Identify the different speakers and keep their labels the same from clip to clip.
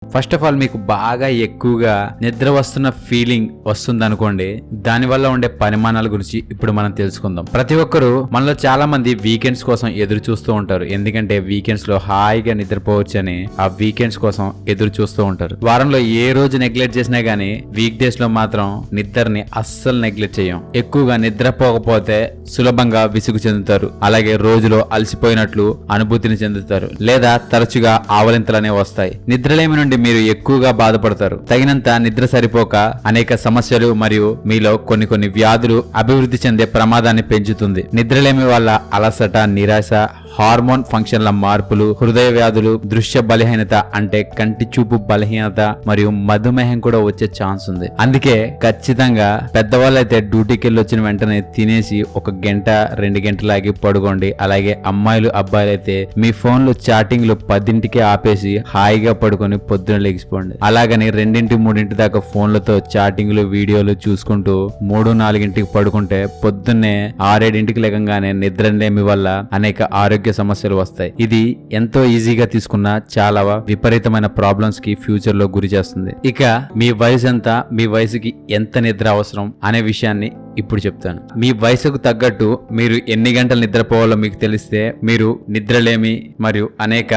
Speaker 1: First of all మీకు బాగా ఎక్కువగా నిద్ర వస్తున్న ఫీలింగ్ వస్తుంది అనుకోండి, దానివల్ల ఉండే పరిమాణాల గురించి ఇప్పుడు మనం తెలుసుకుందాం. ప్రతి ఒక్కరు మనలో చాలా మంది వీకెండ్స్ కోసం ఎదురు చూస్తూ ఉంటారు. ఎందుకంటే వీకెండ్స్ లో హాయిగా నిద్రపోవచ్చు అని ఆ వీకెండ్స్ కోసం ఎదురు చూస్తూ ఉంటారు. వారంలో ఏ రోజు నెగ్లెక్ట్ చేసినా గానీ వీక్ డేస్ లో మాత్రం నిద్రని అస్సలు నెగ్లెక్ట్ చేయం. ఎక్కువగా నిద్రపోకపోతే సులభంగా విసుగు చెందుతారు. అలాగే రోజులో అలసిపోయినట్లు అనుభూతిని చెందుతారు, లేదా తరచుగా ఆవలింతలనే వస్తాయి. నిద్రలేమి నుండి మీరు ఎక్కువగా బాధపడతారు. తగినంత నిద్ర సరిపోక అనేక సమస్యలు మరియు మీలో కొన్ని వ్యాధులు అభివృద్ధి చెందే ప్రమాదాన్ని పెంచుతుంది. నిద్రలేమి వల్ల అలసట, నిరాశ, హార్మోన్ ఫంక్షన్ల మార్పులు, హృదయ వ్యాధులు, దృశ్య బలహీనత అంటే కంటి చూపు బలహీనత మరియు మధుమేహం కూడా వచ్చే ఛాన్స్ ఉంది. అందుకే ఖచ్చితంగా పెద్దవాళ్ళైతే డ్యూటీకి వెళ్ళి వచ్చిన వెంటనే తినేసి 1 గంట 2 గంటలాగి పడుకోండి. అలాగే అమ్మాయిలు అబ్బాయిలు అయితే మీ ఫోన్లు చాటింగ్లు 10ంటికే ఆపేసి హాయిగా పడుకొని పొద్దున లెగిసిపోండి. అలాగని 2-3 దాకా ఫోన్లతో చాటింగ్లు వీడియోలు చూసుకుంటూ 3-4ంటికి పడుకుంటే పొద్దున్నే 6-7ంటికి లేకంగానే నిద్రలేమి వల్ల అనేక ఆరోగ్య సమస్యలు వస్తాయి. ఇది ఎంతో ఈజీగా తీసుకున్న చాలా విపరీతమైన ప్రాబ్లమ్స్ కి ఫ్యూచర్ లో గురి చేస్తుంది. ఇక మీ వయసు ఎంత, మీ వయసుకి ఎంత నిద్ర అవసరం అనే విషయాన్ని ఇప్పుడు చెప్తాను. మీ వయసుకు తగ్గట్టు మీరు ఎన్ని గంటలు నిద్రపోవాలో మీకు తెలిస్తే మీరు నిద్రలేమి మరియు అనేక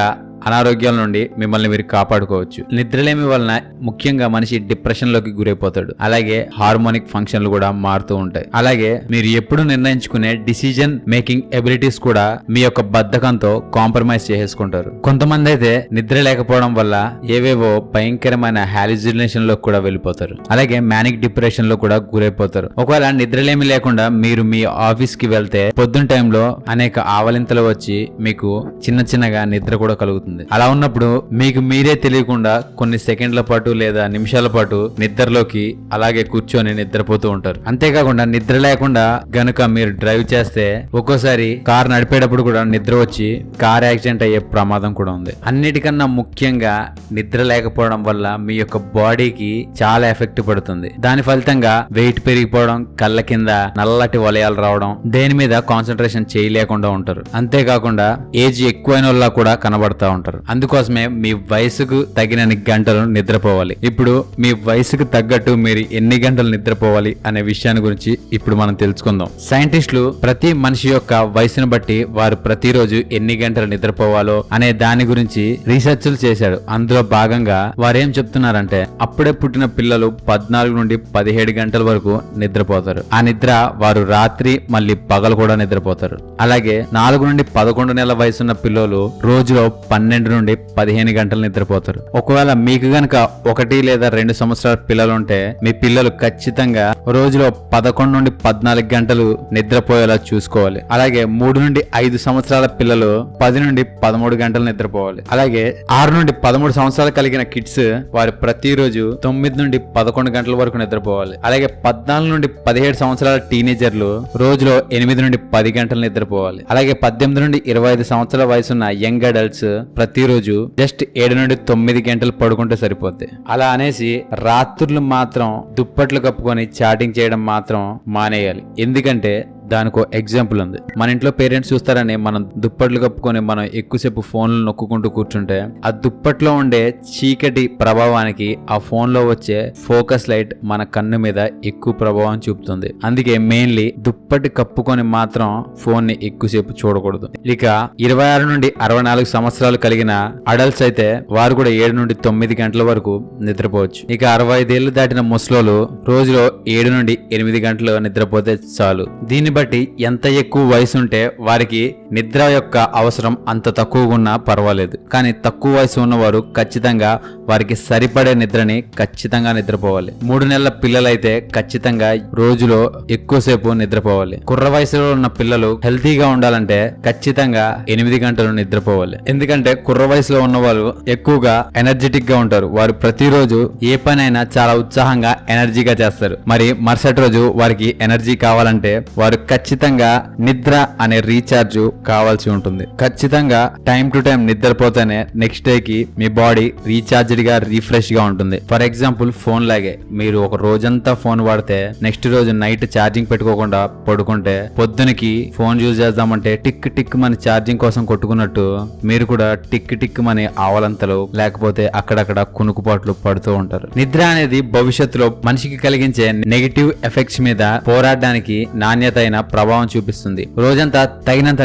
Speaker 1: అనారోగ్యాల నుండి మిమ్మల్ని మీరు కాపాడుకోవచ్చు. నిద్రలేమి వలన ముఖ్యంగా మనిషి డిప్రెషన్ లోకి గురైపోతాడు. అలాగే హార్మోనిక్ ఫంక్షన్లు కూడా మారుతూ ఉంటాయి. అలాగే మీరు ఎప్పుడు నిర్ణయించుకునే డిసిజన్ మేకింగ్ ఎబిలిటీస్ కూడా మీ యొక్క బద్ధకంతో కాంప్రమైజ్ చేసేసుకుంటారు. కొంతమంది అయితే నిద్ర లేకపోవడం వల్ల ఏవేవో భయంకరమైన హాలిజినేషన్ లో కూడా వెళ్ళిపోతారు. అలాగే మ్యానిక్ డిప్రెషన్ లో కూడా గురైపోతారు. ఒకవేళ నిద్రలేమి లేకుండా మీరు మీ ఆఫీస్ కి వెళ్తే పొద్దున్న టైంలో అనేక ఆవలింతలు వచ్చి మీకు చిన్నగా నిద్ర కూడా కలుగుతుంది. అలా ఉన్నప్పుడు మీకు మీరే తెలియకుండా కొన్ని సెకండ్ల పాటు లేదా నిమిషాల పాటు నిద్రలోకి అలాగే కూర్చొని నిద్రపోతూ ఉంటారు. అంతేకాకుండా నిద్ర లేకుండా గనుక మీరు డ్రైవ్ చేస్తే ఒక్కోసారి కార్ నడిపేటప్పుడు కూడా నిద్ర వచ్చి కార్ యాక్సిడెంట్ అయ్యే ప్రమాదం కూడా ఉంది. అన్నిటికన్నా ముఖ్యంగా నిద్ర లేకపోవడం వల్ల మీ యొక్క బాడీకి చాలా ఎఫెక్ట్ పడుతుంది. దాని ఫలితంగా వెయిట్ పెరిగిపోవడం, కళ్ళ కింద నల్లటి వలయాలు రావడం, దేని మీద కాన్సన్ట్రేషన్ చేయలేకుండా ఉంటారు. అంతేకాకుండా ఏజ్ ఎక్కువైన వాళ్ళ కూడా కనబడతా ఉంటారు. అందుకోసమే మీ వయసుకు తగినన్ని గంటలు నిద్రపోవాలి. ఇప్పుడు మీ వయసుకు తగ్గట్టు మీరు ఎన్ని గంటలు నిద్రపోవాలి అనే విషయాన్ని గురించి ఇప్పుడు మనం తెలుసుకుందాం. సైంటిస్టులు ప్రతి మనిషి యొక్క వయసును బట్టి వారు ప్రతిరోజు ఎన్ని గంటలు నిద్రపోవాలో అనే దాని గురించి రీసెర్చ్లు చేశాడు. అందులో భాగంగా వారేం చెప్తున్నారంటే అప్పుడే పుట్టిన పిల్లలు 14 నుండి 17 గంటల వరకు నిద్రపోతారు. ఆ నిద్ర వారు రాత్రి మళ్ళీ పగలు కూడా నిద్రపోతారు. అలాగే 4 నుండి 11 నెలల వయసున్న పిల్లలు రోజులో 12 నుండి 15 గంటలు నిద్రపోతారు. ఒకవేళ మీకు గనక 1 లేదా 2 సంవత్సరాల పిల్లలు ఉంటే మీ పిల్లలు ఖచ్చితంగా రోజులో 11 నుండి 14 గంటలు నిద్రపోయేలా చూసుకోవాలి. అలాగే 3 నుండి 5 సంవత్సరాల పిల్లలు 10 నుండి 13 గంటలు నిద్రపోవాలి. అలాగే 6 నుండి 13 సంవత్సరాలు కలిగిన కిడ్స్ వారు ప్రతిరోజు 9 నుండి 11 గంటల వరకు నిద్రపోవాలి. అలాగే 14 నుండి 17 సంవత్సరాల టీనేజర్లు రోజులో 8 నుండి 10 గంటలు నిద్రపోవాలి. అలాగే 18 నుండి 25 సంవత్సరాల వయసున్న యంగ్ అడల్ట్స్ ప్రతిరోజు జస్ట్ 7 నుండి 9 గంటలు పడుకుంటే సరిపోద్ది. అలా అనేసి రాత్రులు మాత్రం దుప్పట్లు కప్పుకొని చాటింగ్ చేయడం మాత్రం మానేయాలి. ఎందుకంటే దానికో ఎగ్జాంపుల్ ఉంది. మన ఇంట్లో పేరెంట్స్ చూస్తారని మనం దుప్పట్లు కప్పుకొని మనం ఎక్కువసేపు ఫోన్లు నొక్కుంటూ కూర్చుంటే ఆ దుప్పట్లో ఉండే చీకటి ప్రభావానికి ఆ ఫోన్ లో వచ్చే ఫోకస్ లైట్ మన కన్ను మీద ఎక్కువ ప్రభావం చూపుతుంది. అందుకే మెయిన్లీ దుప్పటి కప్పుకొని మాత్రం ఫోన్ ని ఎక్కువసేపు చూడకూడదు. ఇక 26 నుండి 64 సంవత్సరాలు కలిగిన అడల్ట్స్ అయితే వారు కూడా 7 నుండి 9 గంటల వరకు నిద్రపోవచ్చు. ఇక 65 ఏళ్లు దాటిన ముసలోళ్ళు రోజులో 7 నుండి 8 గంటలు నిద్రపోతే చాలు. దీన్ని బట్టి ఎంత ఎక్కువ వయసు ఉంటే వారికి నిద్ర యొక్క అవసరం అంత తక్కువగా ఉన్నా పర్వాలేదు. కానీ తక్కువ వయసు ఉన్నవారు ఖచ్చితంగా వారికి సరిపడే నిద్రని ఖచ్చితంగా నిద్రపోవాలి. 3 నెలల పిల్లలైతే ఖచ్చితంగా రోజులో ఎక్కువసేపు నిద్రపోవాలి. కుర్ర వయసులో ఉన్న పిల్లలు హెల్తీగా ఉండాలంటే ఖచ్చితంగా 8 గంటలు నిద్రపోవాలి. ఎందుకంటే కుర్ర వయసులో ఉన్న వాళ్ళు ఎక్కువగా ఎనర్జెటిక్ గా ఉంటారు. వారు ప్రతిరోజు ఏ పనైనా చాలా ఉత్సాహంగా ఎనర్జీగా చేస్తారు. మరి మరుసటి రోజు వారికి ఎనర్జీ కావాలంటే వారు ఖచ్చితంగా నిద్ర అనే రీఛార్జ్ కావాల్సి ఉంటుంది. ఖచ్చితంగా టైం టు టైం నిద్రపోతేనే నెక్స్ట్ డే కి మీ బాడీ రీఛార్జ్డ్ గా రిఫ్రెష్ గా ఉంటుంది. ఫర్ ఎగ్జాంపుల్ ఫోన్ లాగే మీరు ఒక రోజంతా ఫోన్ వాడితే నెక్స్ట్ రోజు నైట్ ఛార్జింగ్ పెట్టుకోకుండా పడుకుంటే పొద్దునకి ఫోన్ యూజ్ చేద్దామంటే టిక్ టిక్ మన ఛార్జింగ్ కోసం కొట్టుకున్నట్టు మీరు కూడా టిక్ టిక్ మని ఆవలంతలు లేకపోతే అక్కడక్కడ కునుకుపాట్లు పడుతూ ఉంటారు. నిద్ర అనేది భవిష్యత్తులో మనిషికి కలిగించే నెగిటివ్ ఎఫెక్ట్స్ మీద పోరాడడానికి నాణ్యత అయిన ప్రభావం చూపిస్తుంది. రోజంతా తగినంత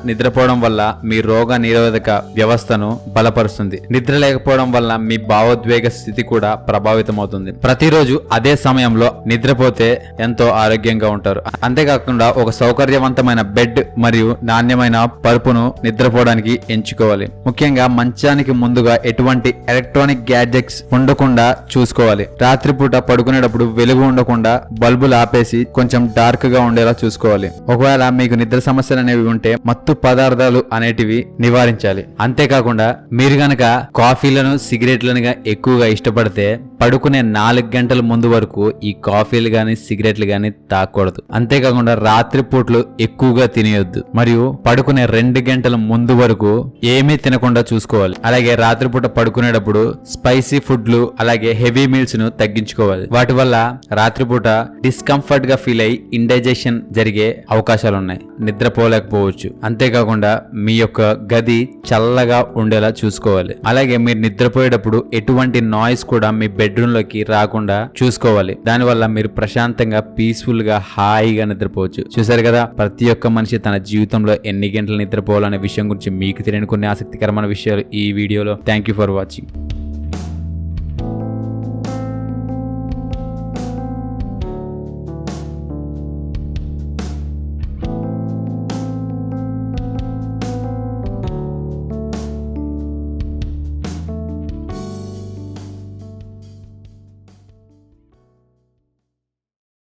Speaker 1: నిద్రపోవడం వల్ల మీ రోగ నిరోధక వ్యవస్థను బలపరుస్తుంది. నిద్ర లేకపోవడం వల్ల మీ భావోద్వేగ స్థితి కూడా ప్రభావితం అవుతుంది. ప్రతిరోజు అదే సమయంలో నిద్రపోతే ఎంతో ఆరోగ్యంగా ఉంటారు. అంతేకాకుండా ఒక సౌకర్యవంతమైన బెడ్ మరియు నాణ్యమైన పరుపును నిద్రపోవడానికి ఎంచుకోవాలి. ముఖ్యంగా మంచానికి ముందుగా ఎటువంటి ఎలక్ట్రానిక్ గ్యాడ్జెట్స్ ఉండకుండా చూసుకోవాలి. రాత్రిపూట పడుకునేటప్పుడు వెలుగు ఉండకుండా బల్బులు ఆపేసి కొంచెం డార్క్ గా ఉండేలా చూసుకోవాలి. ఒకవేళ మీకు నిద్ర సమస్యలు అనేవి ఉంటే మత్తు పదార్థాలు అనేటివి నివారించాలి. అంతేకాకుండా మీరు గనక కాఫీలను సిగరెట్లను ఎక్కువగా ఇష్టపడితే పడుకునే 4 గంటల ముందు వరకు ఈ కాఫీలు గాని సిగరెట్లు గాని తాగకూడదు. అంతేకాకుండా రాత్రి పూట్లు ఎక్కువగా తినేయొద్దు మరియు పడుకునే 2 గంటల ముందు వరకు ఏమీ తినకుండా చూసుకోవాలి. అలాగే రాత్రిపూట పడుకునేటప్పుడు స్పైసీ ఫుడ్లు అలాగే హెవీ మీల్స్ ను తగ్గించుకోవాలి. వాటి వల్ల రాత్రిపూట డిస్కంఫర్ట్ గా ఫీల్ అయ్యి ఇండైజెషన్ జరిగే అవకాశాలు ఉన్నాయి. నిద్రపోలేకపోవచ్చు. అంతేకాకుండా మీ యొక్క గది చల్లగా ఉండేలా చూసుకోవాలి. అలాగే మీరు నిద్రపోయేటప్పుడు ఎటువంటి నాయిస్ కూడా మీ బెడ్రూమ్ లోకి రాకుండా చూసుకోవాలి. దానివల్ల మీరు ప్రశాంతంగా పీస్ఫుల్ గా హాయిగా నిద్రపోవచ్చు. చూసారు కదా, ప్రతి ఒక్క మనిషి తన జీవితంలో ఎన్ని గంటలు నిద్రపోవాలనే విషయం గురించి మీకు తెలియని కొన్ని ఆసక్తికరమైన విషయాలు ఈ వీడియోలో. Thank you for watching.